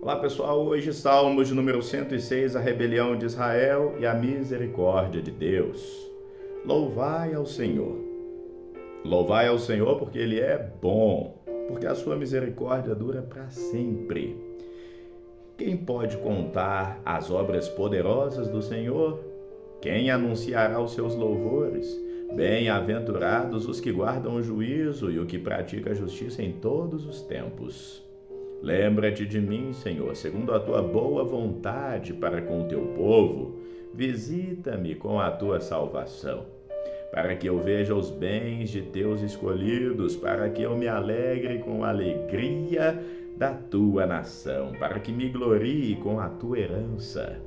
Olá pessoal, hoje Salmos de número 106, a rebelião de Israel e a misericórdia de Deus. Louvai ao Senhor. Louvai ao Senhor porque Ele é bom, porque a sua misericórdia dura para sempre. Quem pode contar as obras poderosas do Senhor? Quem anunciará os seus louvores? Bem-aventurados os que guardam o juízo e o que pratica a justiça em todos os tempos. Lembra-te de mim, Senhor, segundo a tua boa vontade para com o teu povo. Visita-me com a tua salvação, para que eu veja os bens de teus escolhidos, para que eu me alegre com a alegria da tua nação, para que me glorie com a tua herança.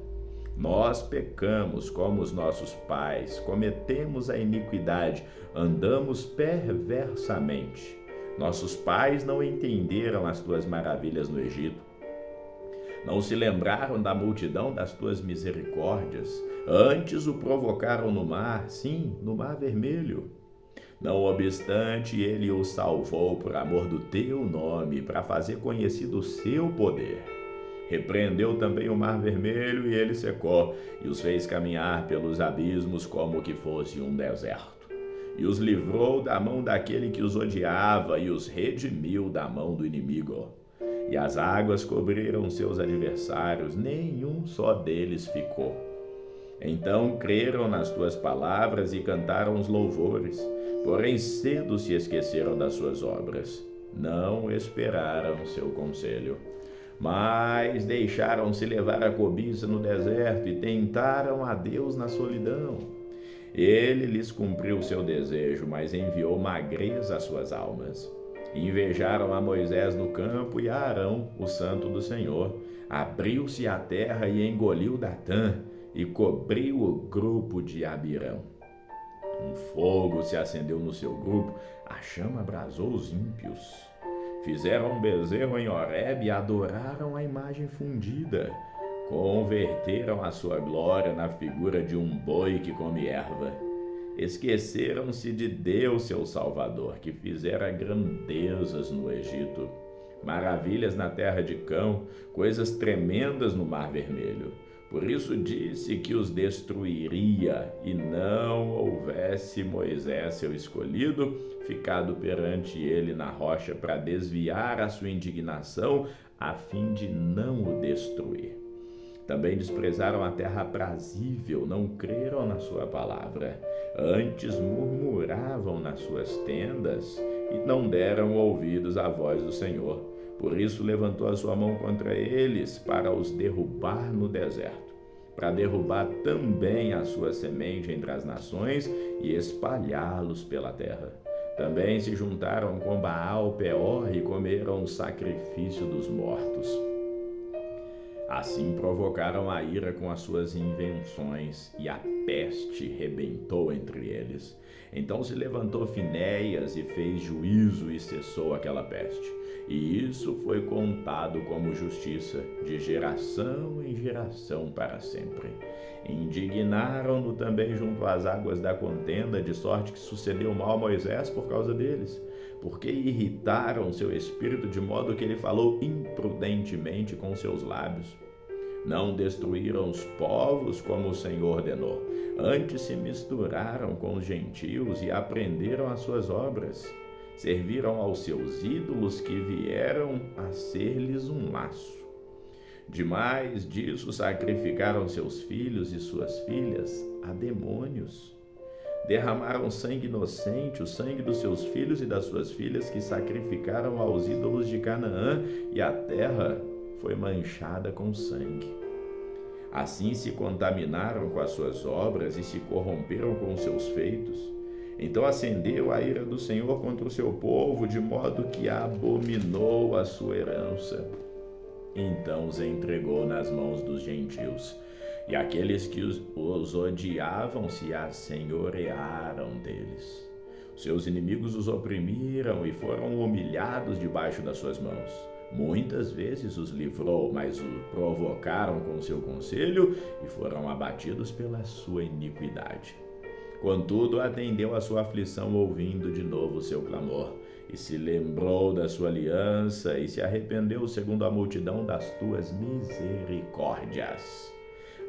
Nós pecamos como os nossos pais, cometemos a iniquidade, andamos perversamente. Nossos pais não entenderam as tuas maravilhas no Egito. Não se lembraram da multidão das tuas misericórdias. Antes o provocaram no mar, sim, no mar vermelho. Não obstante, ele o salvou por amor do teu nome, para fazer conhecido o seu poder. Repreendeu também o mar vermelho e ele secou, e os fez caminhar pelos abismos como que fosse um deserto. E os livrou da mão daquele que os odiava e os redimiu da mão do inimigo. E as águas cobriram seus adversários, nenhum só deles ficou. Então creram nas tuas palavras e cantaram os louvores, porém cedo se esqueceram das suas obras. Não esperaram seu conselho, mas deixaram-se levar a cobiça no deserto e tentaram a Deus na solidão. Ele lhes cumpriu o seu desejo, mas enviou magreza às suas almas. Invejaram a Moisés no campo e a Arão, o santo do Senhor. Abriu-se a terra e engoliu Datã, e cobriu o grupo de Abirão. Um fogo se acendeu no seu grupo, a chama abrasou os ímpios. Fizeram um bezerro em Horebe e adoraram a imagem fundida. Converteram a sua glória na figura de um boi que come erva. Esqueceram-se de Deus, seu Salvador, que fizera grandezas no Egito, maravilhas na terra de Cão, coisas tremendas no Mar Vermelho. Por isso disse que os destruiria, e não houvesse Moisés, seu escolhido, ficado perante ele na rocha para desviar a sua indignação, a fim de não o destruir. Também desprezaram a terra aprazível, não creram na sua palavra. Antes murmuravam nas suas tendas e não deram ouvidos à voz do Senhor. Por isso levantou a sua mão contra eles para os derrubar no deserto, para derrubar também a sua semente entre as nações e espalhá-los pela terra. Também se juntaram com Baal Peor e comeram o sacrifício dos mortos. Assim provocaram a ira com as suas invenções, e a peste rebentou entre eles. Então se levantou Finéias e fez juízo e cessou aquela peste. E isso foi contado como justiça, de geração em geração para sempre. Indignaram-no também junto às águas da contenda, de sorte que sucedeu mal a Moisés por causa deles, porque irritaram seu espírito de modo que ele falou imprudentemente com seus lábios. Não destruíram os povos como o Senhor ordenou, antes se misturaram com os gentios e aprenderam as suas obras. Serviram aos seus ídolos que vieram a ser-lhes um laço. Demais disso sacrificaram seus filhos e suas filhas a demônios. Derramaram sangue inocente, o sangue dos seus filhos e das suas filhas que sacrificaram aos ídolos de Canaã, e a terra foi manchada com sangue. Assim se contaminaram com as suas obras e se corromperam com os seus feitos. Então acendeu a ira do Senhor contra o seu povo, de modo que abominou a sua herança. Então os entregou nas mãos dos gentios, e aqueles que os odiavam se assenhorearam deles. Seus inimigos os oprimiram e foram humilhados debaixo das suas mãos. Muitas vezes os livrou, mas o provocaram com seu conselho e foram abatidos pela sua iniquidade. Contudo, atendeu a sua aflição, ouvindo de novo o seu clamor, e se lembrou da sua aliança e se arrependeu segundo a multidão das tuas misericórdias.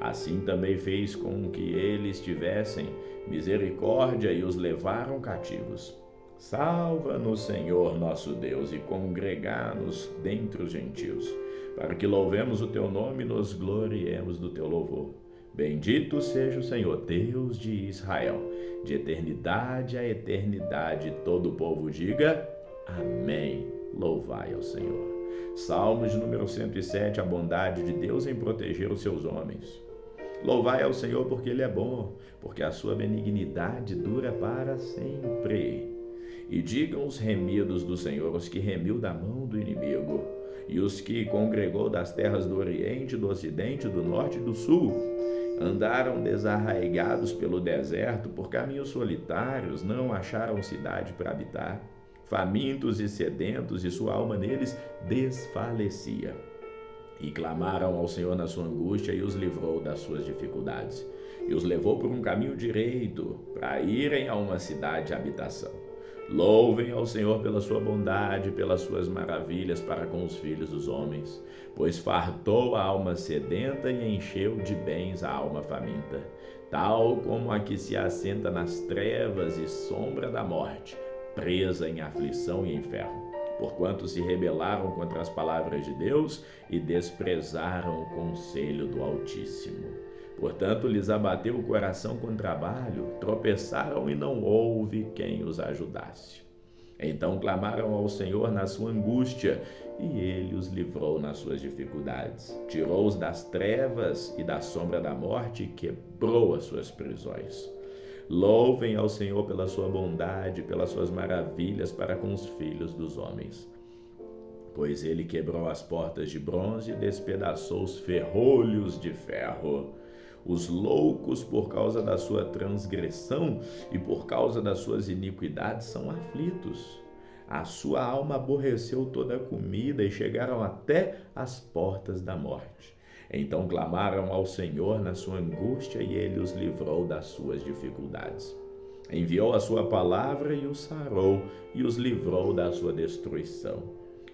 Assim também fez com que eles tivessem misericórdia e os levaram cativos. Salva-nos, Senhor nosso Deus, e congrega-nos dentre os gentios, para que louvemos o teu nome e nos gloriemos do teu louvor. Bendito seja o Senhor, Deus de Israel, de eternidade a eternidade. Todo o povo diga amém. Louvai ao Senhor. Salmos de número 107, a bondade de Deus em proteger os seus homens. Louvai ao Senhor porque Ele é bom, porque a sua benignidade dura para sempre. E digam os remidos do Senhor, os que remiu da mão do inimigo, e os que congregou das terras do Oriente, do Ocidente, do Norte e do Sul. Andaram desarraigados pelo deserto, por caminhos solitários, não acharam cidade para habitar. Famintos e sedentos, e sua alma neles desfalecia. E clamaram ao Senhor na sua angústia, e os livrou das suas dificuldades. E os levou por um caminho direito, para irem a uma cidade de habitação. Louvem ao Senhor pela sua bondade, pelas suas maravilhas para com os filhos dos homens, pois fartou a alma sedenta e encheu de bens a alma faminta, tal como a que se assenta nas trevas e sombra da morte, presa em aflição e em ferro, porquanto se rebelaram contra as palavras de Deus e desprezaram o conselho do Altíssimo. Portanto, lhes abateu o coração com trabalho, tropeçaram e não houve quem os ajudasse. Então clamaram ao Senhor na sua angústia, e Ele os livrou nas suas dificuldades. Tirou-os das trevas e da sombra da morte e quebrou as suas prisões. Louvem ao Senhor pela sua bondade, pelas suas maravilhas para com os filhos dos homens. Pois Ele quebrou as portas de bronze e despedaçou os ferrolhos de ferro. Os loucos, por causa da sua transgressão e por causa das suas iniquidades, são aflitos. A sua alma aborreceu toda a comida e chegaram até as portas da morte. Então clamaram ao Senhor na sua angústia e Ele os livrou das suas dificuldades. Enviou a sua palavra e os sarou e os livrou da sua destruição.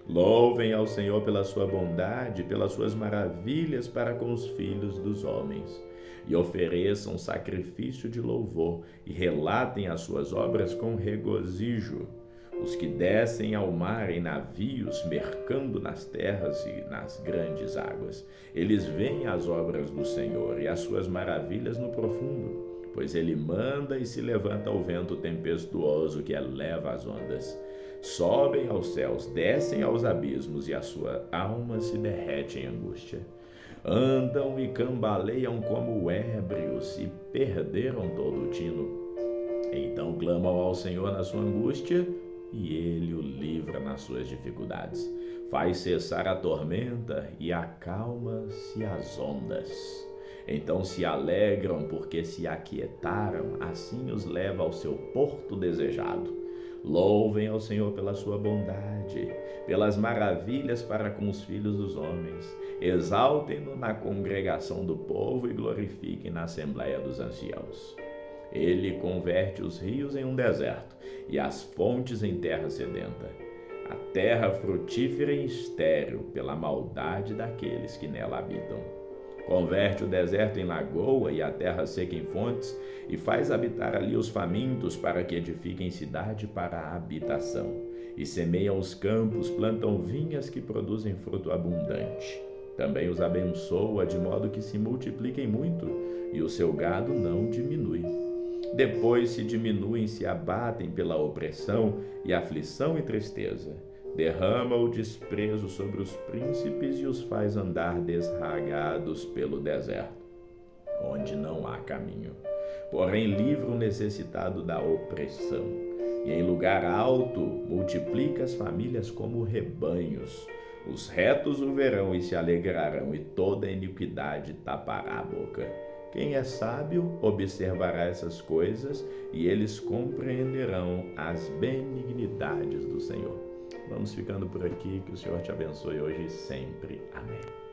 Louvem ao Senhor pela sua bondade, pelas suas maravilhas para com os filhos dos homens. E ofereçam sacrifício de louvor e relatem as suas obras com regozijo. Os que descem ao mar em navios, mercando nas terras e nas grandes águas. Eles veem as obras do Senhor e as suas maravilhas no profundo, pois Ele manda e se levanta o vento tempestuoso que eleva as ondas. Sobem aos céus, descem aos abismos e a sua alma se derrete em angústia. Andam e cambaleiam como ébrios e perderam todo o tino. Então clamam ao Senhor na sua angústia e Ele o livra nas suas dificuldades. Faz cessar a tormenta e acalma-se as ondas. Então se alegram porque se aquietaram, assim os leva ao seu porto desejado. Louvem ao Senhor pela sua bondade, pelas maravilhas para com os filhos dos homens. Exaltem-no na congregação do povo e glorifiquem na assembleia dos anciãos. Ele converte os rios em um deserto e as fontes em terra sedenta. A terra frutífera e estéril pela maldade daqueles que nela habitam. Converte o deserto em lagoa e a terra seca em fontes, e faz habitar ali os famintos para que edifiquem cidade para a habitação. E semeiam os campos, plantam vinhas que produzem fruto abundante. Também os abençoa de modo que se multipliquem muito, e o seu gado não diminui. Depois se diminuem, se abatem pela opressão e aflição e tristeza. Derrama o desprezo sobre os príncipes e os faz andar desragados pelo deserto, onde não há caminho. Porém, livra o necessitado da opressão, e em lugar alto multiplica as famílias como rebanhos. Os retos o verão e se alegrarão, e toda iniquidade tapará a boca. Quem é sábio observará essas coisas, e eles compreenderão as benignidades do Senhor. Vamos ficando por aqui, que o Senhor te abençoe hoje e sempre. Amém.